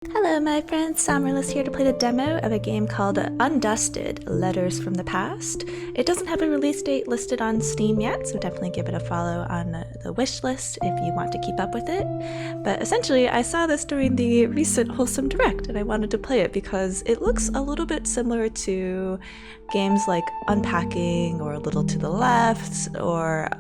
Hello my friends, SAmaryllis here to play the demo of a game called Undusted, Letters from the Past. It doesn't have a release date listed on Steam yet, so definitely give it a follow on the wish list if you want to keep up with it. But essentially, I saw this during the recent Wholesome Direct and I wanted to play it because it looks a little bit similar to games like Unpacking or A Little to the Left or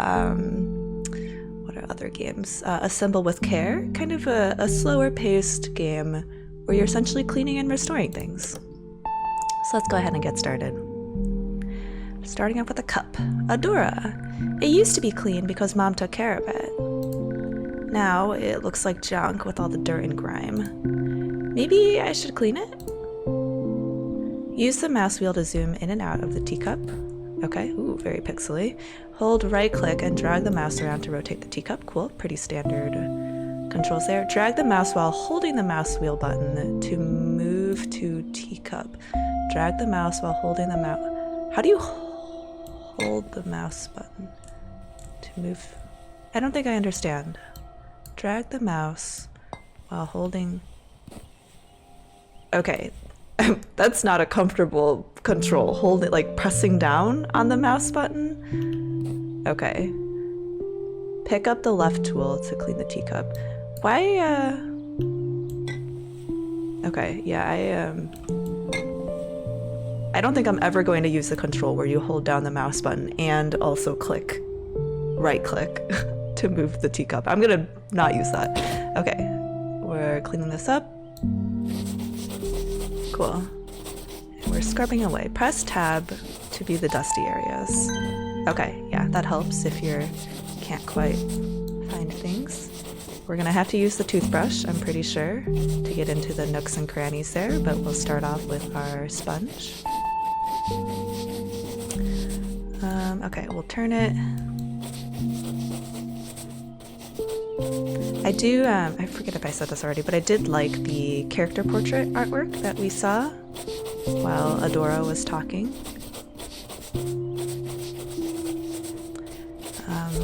other games. Assemble with Care, kind of a slower paced game where you're essentially cleaning and restoring things. So let's go ahead and get started. Starting off with a cup. Adora. It used to be clean because Mom took care of it. Now it looks like junk with all the dirt and grime. Maybe I should clean it? Use the mouse wheel to zoom in and out of the teacup. Okay, ooh, very pixely. Hold right click and drag the mouse around to rotate the teacup. Cool, pretty standard controls there. Drag the mouse while holding the mouse wheel button to move to teacup. Drag the mouse while holding the mouse. How do you hold the mouse button to move? I don't think I understand. Drag the mouse while holding. Okay. That's not a comfortable control. Hold it like pressing down on the mouse button. Okay. Pick up the left tool to clean the teacup. Why, okay, yeah, I don't think I'm ever going to use the control where you hold down the mouse button and also right click to move the teacup. I'm gonna not use that. Okay, we're cleaning this up. Cool. And we're scrubbing away. Press tab to view the dusty areas. Okay, yeah, that helps if you can't quite find things. We're gonna have to use the toothbrush, I'm pretty sure, to get into the nooks and crannies there, but we'll start off with our sponge. Okay, we'll turn it. I do, I forget if I said this already, but I did like the character portrait artwork that we saw while Adora was talking.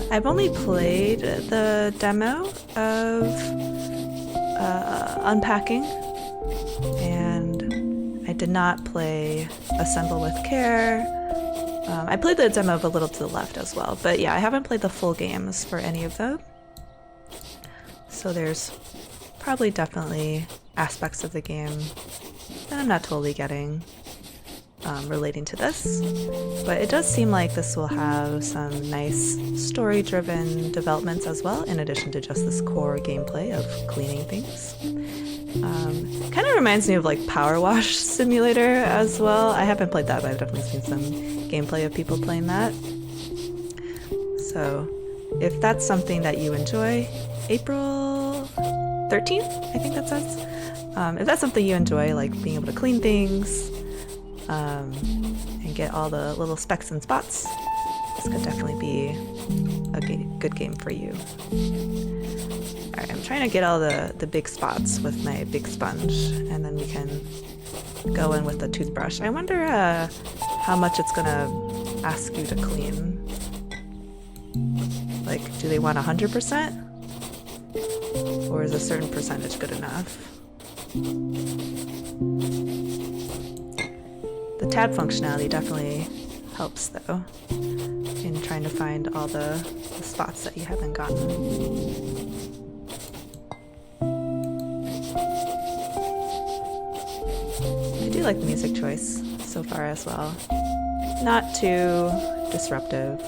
I've only played the demo of Unpacking, and I did not play Assemble with Care. I played the demo of A Little to the Left as well, but yeah, I haven't played the full games for any of them. So there's probably definitely aspects of the game that I'm not totally getting relating to this, but it does seem like this will have some nice story-driven developments as well, in addition to just this core gameplay of cleaning things. Kind of reminds me of like Power Wash Simulator as well. I haven't played that, but I've definitely seen some gameplay of people playing that. So if that's something that you enjoy, April 13th, I think that says. If that's something you enjoy, like being able to clean things and get all the little specks and spots, this could definitely be a good game for you. Alright, I'm trying to get all the big spots with my big sponge, and then we can go in with the toothbrush. I wonder how much it's gonna ask you to clean. Like, do they want 100%? Or is a certain percentage good enough? The tab functionality definitely helps though in trying to find all the spots that you haven't gotten. I do like the music choice so far as well. Not too disruptive.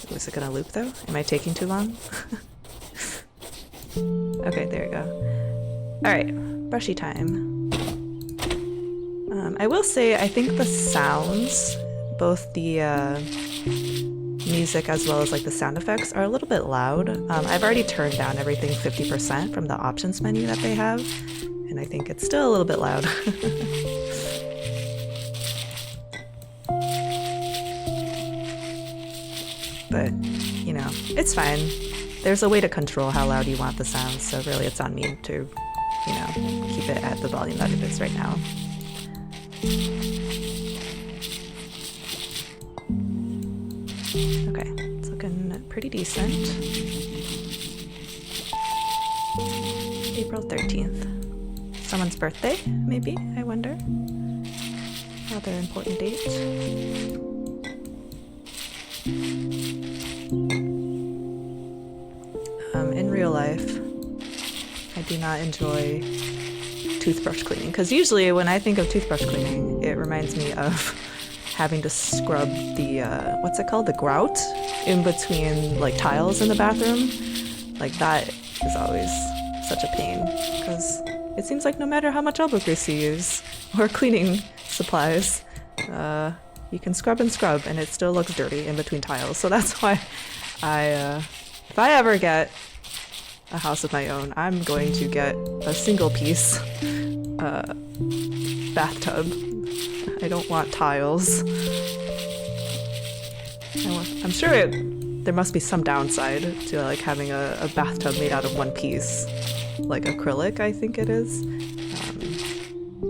Is it gonna loop though? Am I taking too long? Okay, there you go. Alright, brushy time. I will say, I think the sounds, both the music as well as like the sound effects, are a little bit loud. I've already turned down everything 50% from the options menu that they have, and I think it's still a little bit loud. But, you know, it's fine. There's a way to control how loud you want the sounds, so really it's on me to, you know, keep it at the volume that it is right now. Okay, it's looking pretty decent. April 13th. Someone's birthday, maybe, I wonder? Rather important date. In real life, I do not enjoy toothbrush cleaning, because usually when I think of toothbrush cleaning, it reminds me of having to scrub the, what's it called? The grout in between, like, tiles in the bathroom. Like, that is always such a pain, because it seems like no matter how much elbow grease you use, or cleaning supplies, you can scrub and scrub, and it still looks dirty in between tiles. So that's why if I ever get a house of my own, I'm going to get a single piece bathtub. I don't want tiles. I'm sure there must be some downside to like having a bathtub made out of one piece, like acrylic, I think it is.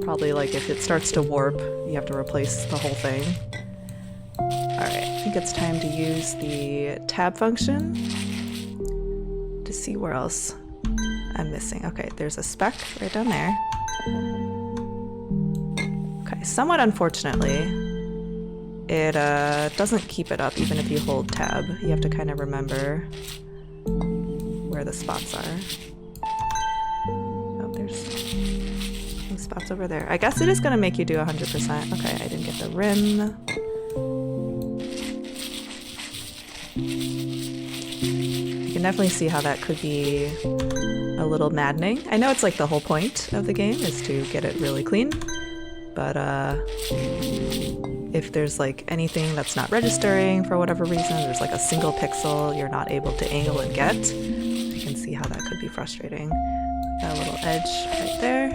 Probably like if it starts to warp, you have to replace the whole thing. Alright, I think it's time to use the tab function to see where else I'm missing. Okay, there's a speck right down there. Okay, somewhat unfortunately, it doesn't keep it up even if you hold tab. You have to kind of remember where the spots are. Oh, there's some spots over there. I guess it is going to make you do 100%. Okay, I didn't get the rim. You can definitely see how that could be a little maddening. I know it's like the whole point of the game is to get it really clean, but if there's like anything that's not registering for whatever reason, there's like a single pixel you're not able to angle and get, you can see how that could be frustrating. Got a little edge right there.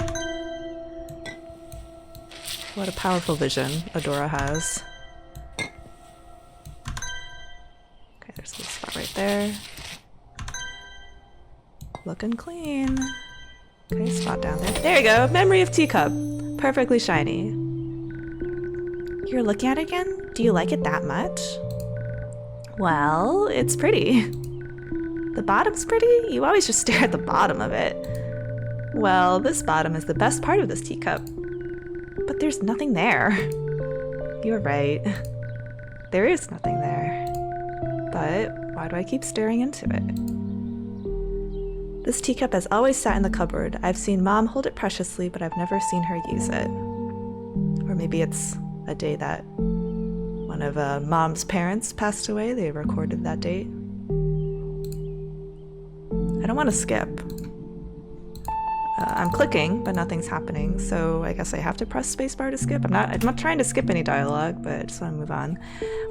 What a powerful vision Adora has. Okay, there's a little spot right there. Looking clean. Okay, spot down there. There you go! Memory of teacup! Perfectly shiny. You're looking at it again? Do you like it that much? Well, it's pretty. The bottom's pretty? You always just stare at the bottom of it. Well, this bottom is the best part of this teacup. But there's nothing there. You're right. There is nothing there. But why do I keep staring into it? This teacup has always sat in the cupboard. I've seen Mom hold it preciously, but I've never seen her use it. Or maybe it's a day that one of Mom's parents passed away. They recorded that date. I don't want to skip. I'm clicking, but nothing's happening, so I guess I have to press spacebar to skip. I'm not trying to skip any dialogue, but I just want to move on.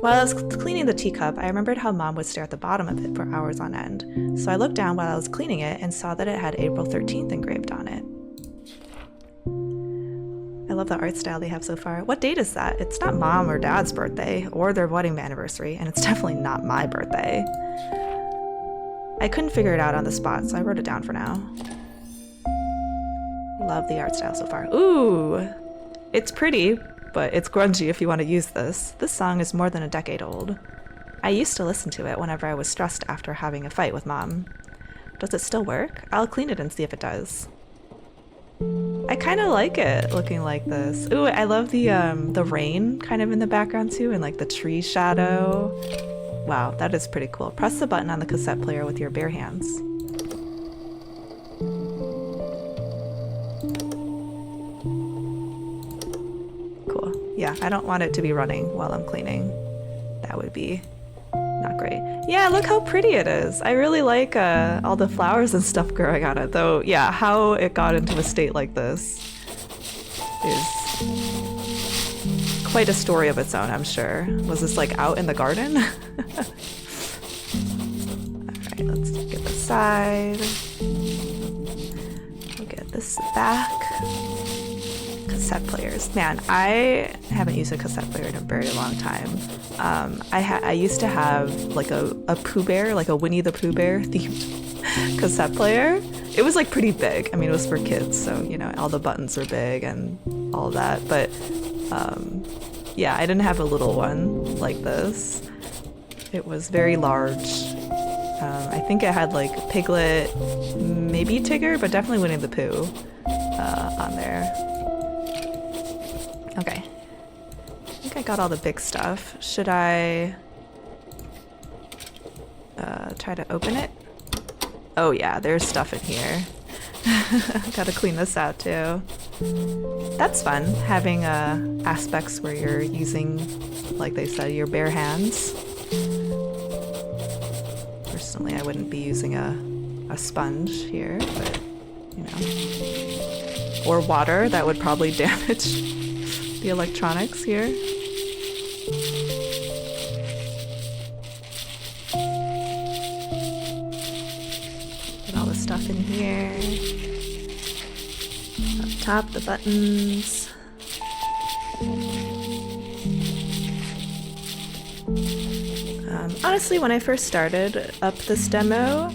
While I was cleaning the teacup, I remembered how Mom would stare at the bottom of it for hours on end. So I looked down while I was cleaning it and saw that it had April 13th engraved on it. I love the art style they have so far. What date is that? It's not Mom or Dad's birthday, or their wedding anniversary, and it's definitely not my birthday. I couldn't figure it out on the spot, so I wrote it down for now. Love the art style so far. Ooh! It's pretty, but it's grungy if you want to use this. This song is more than a decade old. I used to listen to it whenever I was stressed after having a fight with Mom. Does it still work? I'll clean it and see if it does. I kind of like it looking like this. Ooh, I love the rain kind of in the background too, and like the tree shadow. Wow, that is pretty cool. Press the button on the cassette player with your bare hands. Cool. Yeah, I don't want it to be running while I'm cleaning. That would be not great. Yeah, look how pretty it is. I really like all the flowers and stuff growing on it, though. Yeah, how it got into a state like this is quite a story of its own, I'm sure. Was this like out in the garden? Alright, let's get the side. We'll get this back. Cassette players. Man, I haven't used a cassette player in a very long time. I used to have like a Pooh Bear, like a Winnie the Pooh Bear themed cassette player. It was like pretty big. I mean, it was for kids, so you know, all the buttons were big and all that. But yeah, I didn't have a little one like this. It was very large. I think it had like Piglet, maybe Tigger, but definitely Winnie the Pooh on there. Okay. I think I got all the big stuff. Should I try to open it? Oh yeah, there's stuff in here. Gotta clean this out too. That's fun, having aspects where you're using, like they said, your bare hands. Personally, I wouldn't be using a sponge here, but you know. Or water, that would probably damage the electronics here. Put all the stuff in here. Up top, the buttons. Honestly, when I first started up this demo,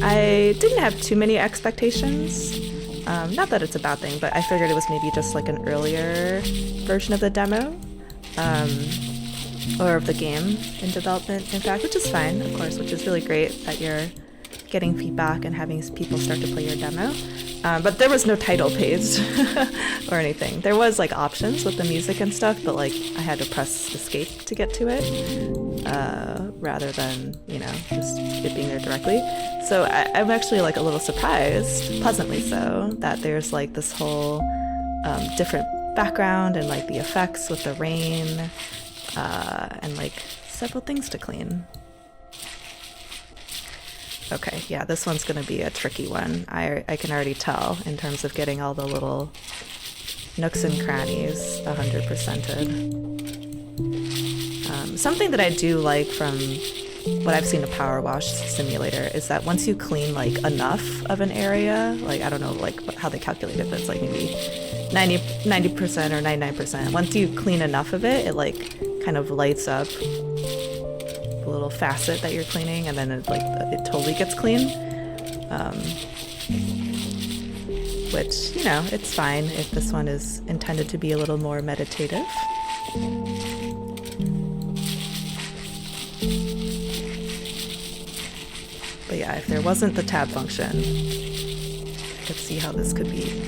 I didn't have too many expectations. Not that it's a bad thing, but I figured it was maybe just like an earlier version of the demo, or of the game in development, in fact, which is fine, of course, which is really great that you're getting feedback and having people start to play your demo. But there was no title page or anything. There was like options with the music and stuff, but like I had to press escape to get to it, rather than, you know, just it being there directly. So I'm actually like a little surprised, pleasantly so, that there's like this whole different background and like the effects with the rain, and like several things to clean. Okay, yeah, this one's gonna be a tricky one. I can already tell in terms of getting all the little nooks and crannies 100%ed. Something that I do like from what I've seen of Power Wash Simulator is that once you clean like enough of an area, like I don't know like how they calculate it, but it's like maybe 90% or 99%. Once you clean enough of it, it like kind of lights up the little facet that you're cleaning, and then it totally gets clean. Which, you know, it's fine if this one is intended to be a little more meditative. But yeah, if there wasn't the tab function, I could see how this could be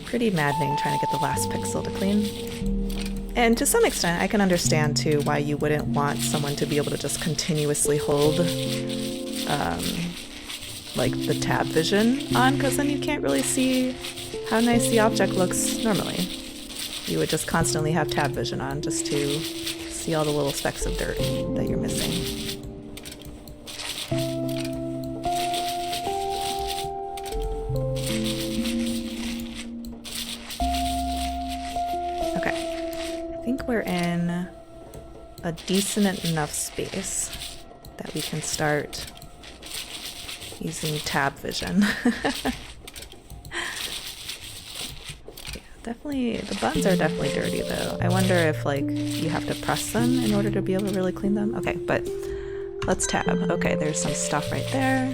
pretty maddening trying to get the last pixel to clean. And to some extent, I can understand too why you wouldn't want someone to be able to just continuously hold like the tab vision on, because then you can't really see how nice the object looks normally. You would just constantly have tab vision on just to see all the little specks of dirt that you're missing. We're in a decent enough space that we can start using tab vision. Yeah, definitely, the buttons are definitely dirty though. I wonder if like you have to press them in order to be able to really clean them. Okay, but let's tab. Okay, there's some stuff right there.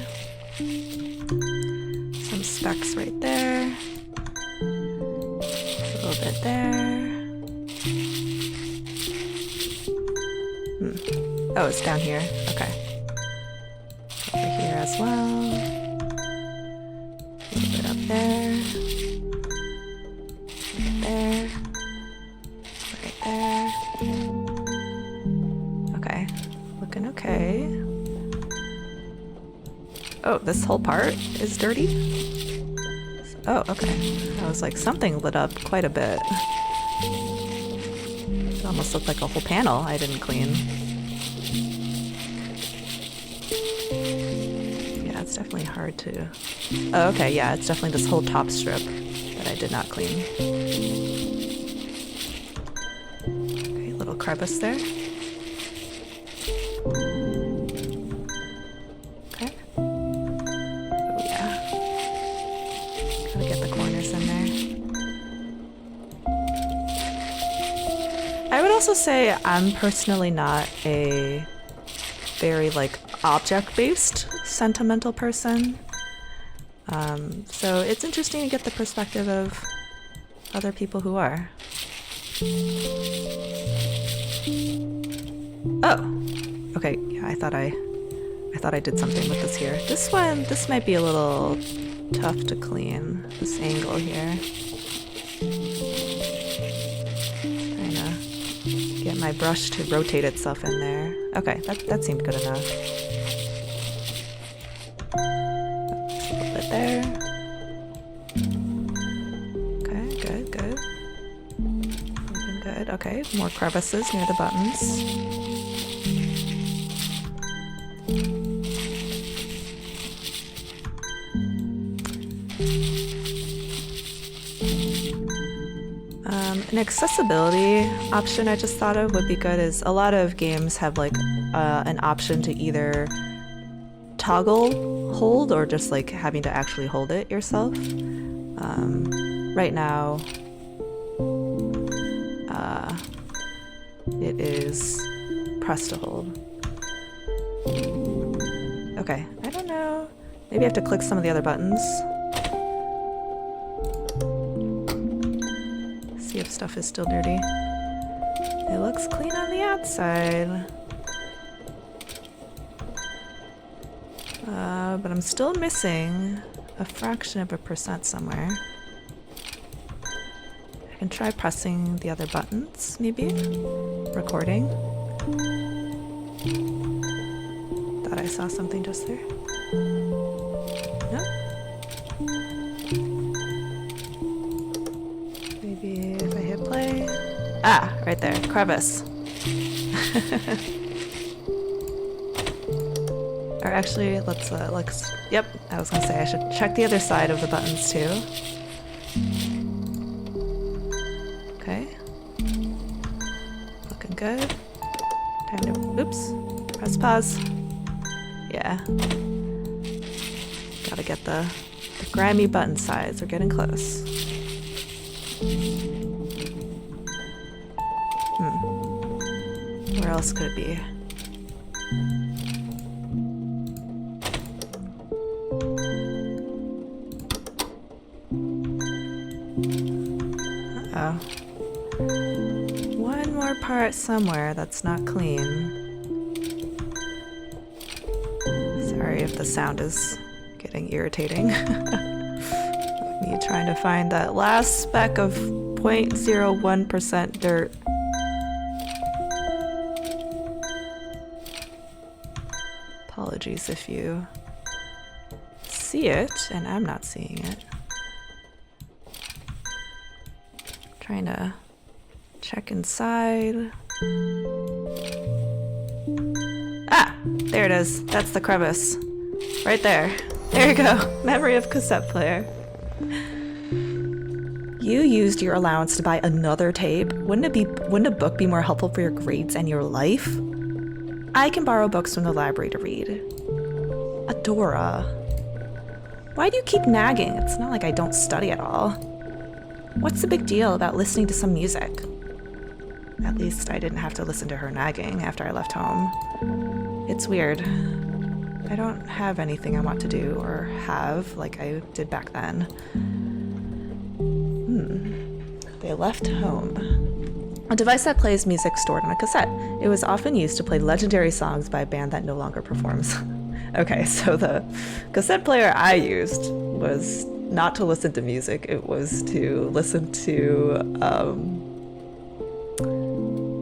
Some specks right there. A little bit there. Oh, it's down here. Okay. Over here as well. A little bit up there. Right there. Right there. Okay. Looking okay. Oh, this whole part is dirty? Oh, okay. I was like, something lit up quite a bit. It almost looked like a whole panel I didn't clean. It's definitely hard to... Oh, okay, yeah, it's definitely this whole top strip that I did not clean. Okay, little crevice there. Okay. Oh, yeah. Gotta get the corners in there. I would also say I'm personally not a very, like, object-based sentimental person. So it's interesting to get the perspective of other people who are. Oh, Okay, yeah, I thought I did something with this here. This might be a little tough to clean. This angle here. Trying to get my brush to rotate itself in there. Okay, that seemed good enough. Just a little bit there. Okay, good. Looking good. Okay, more crevices near the buttons. An accessibility option I just thought of would be good is a lot of games have like an option to either toggle hold or just like having to actually hold it yourself. Right now it is press to hold. Okay, I don't know. Maybe I have to click some of the other buttons. See if stuff is still dirty. It looks clean on the outside. But I'm still missing a fraction of a percent somewhere. I can try pressing the other buttons, maybe? Recording. Thought I saw something just there. Nope. Maybe if I hit play. Ah, right there, crevice. Or actually, let's, yep, I was gonna say I should check the other side of the buttons too. Okay. Looking good. Time to, oops, press pause. Yeah. Gotta get the grimy button size, we're getting close. Where else could it be? Uh-oh. One more part somewhere that's not clean. Sorry if the sound is getting irritating. Me trying to find that last speck of 0.01% dirt. Apologies if you see it and I'm not seeing it. Trying to check inside. Ah, there it is. That's the crevice. Right there. There you go. Memory of cassette player. You used your allowance to buy another tape. Wouldn't a book be more helpful for your grades and your life? I can borrow books from the library to read. Adora. Why do you keep nagging? It's not like I don't study at all. What's the big deal about listening to some music? At least I didn't have to listen to her nagging after I left home. It's weird. I don't have anything I want to do or have like I did back then. They left home. A device that plays music stored on a cassette. It was often used to play legendary songs by a band that no longer performs. Okay, so the cassette player I used was not to listen to music, it was to listen to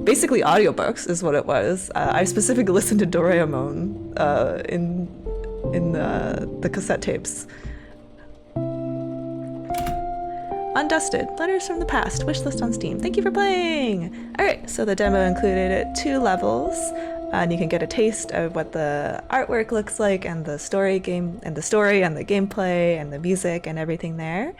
basically audiobooks is what it was. I specifically listened to Doraemon in the cassette tapes. Undusted, Letters from the Past, wishlist on Steam. Thank you for playing! Alright, so the demo included 2 levels, and you can get a taste of what the artwork looks like and the story and the gameplay and the music and everything there.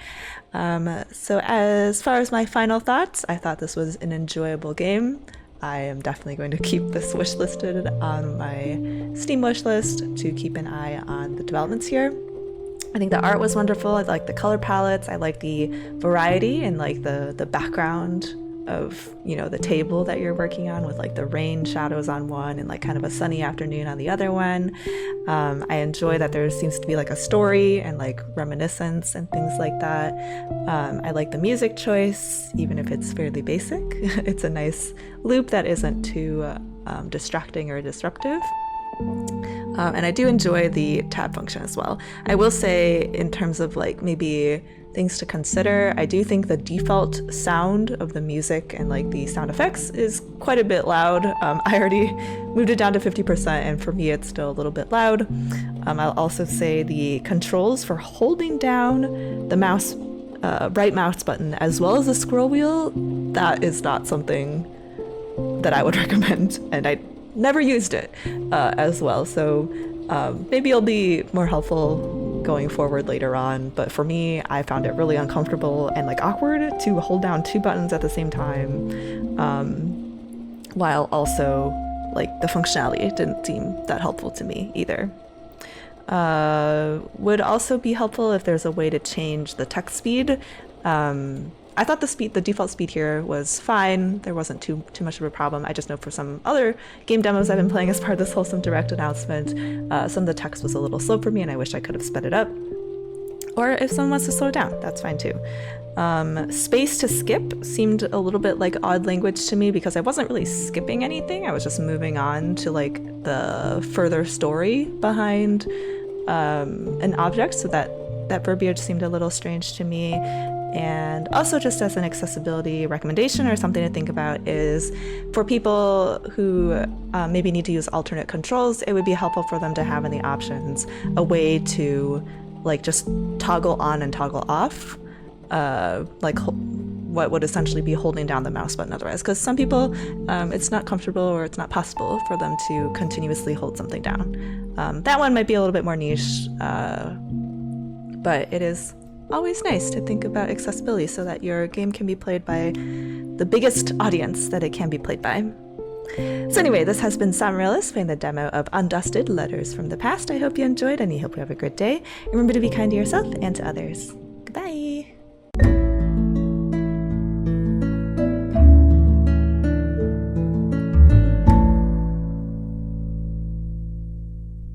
So as far as my final thoughts, I thought this was an enjoyable game. I am definitely going to keep this wishlisted on my Steam wishlist to keep an eye on the developments here. I think the art was wonderful. I like the color palettes. I like the variety and like the background of, you know, the table that you're working on with like the rain shadows on one and like kind of a sunny afternoon on the other one. I enjoy that there seems to be like a story and like reminiscence and things like that. I like the music choice, even if it's fairly basic. It's a nice loop that isn't too distracting or disruptive. And I do enjoy the tab function as well. I will say, in terms of like maybe things to consider, I do think the default sound of the music and like the sound effects is quite a bit loud. I already moved it down to 50%, and for me it's still a little bit loud. I'll also say the controls for holding down the mouse, right mouse button, as well as the scroll wheel, that is not something that I would recommend, and I never used it as well, so maybe it'll be more helpful going forward later on, but for me, I found it really uncomfortable and like awkward to hold down two buttons at the same time, while also like the functionality didn't seem that helpful to me either. Would also be helpful if there's a way to change the text speed. I thought the default speed here was fine. There wasn't too much of a problem. I just know for some other game demos I've been playing as part of this Wholesome Direct announcement, some of the text was a little slow for me, and I wish I could have sped it up. Or if someone wants to slow it down, that's fine too. Space to skip seemed a little bit like odd language to me because I wasn't really skipping anything. I was just moving on to like the further story behind an object, so that verbiage seemed a little strange to me. And also, just as an accessibility recommendation or something to think about, is for people who maybe need to use alternate controls, it would be helpful for them to have in the options a way to like just toggle on and toggle off, like what would essentially be holding down the mouse button otherwise. Because some people, it's not comfortable or it's not possible for them to continuously hold something down. That one might be a little bit more niche, but it is always nice to think about accessibility so that your game can be played by the biggest audience that it can be played by. So anyway, this has been SAmaryllis playing the demo of Undusted, Letters from the Past. I hope you enjoyed, and I hope you have a good day. Remember to be kind to yourself and to others.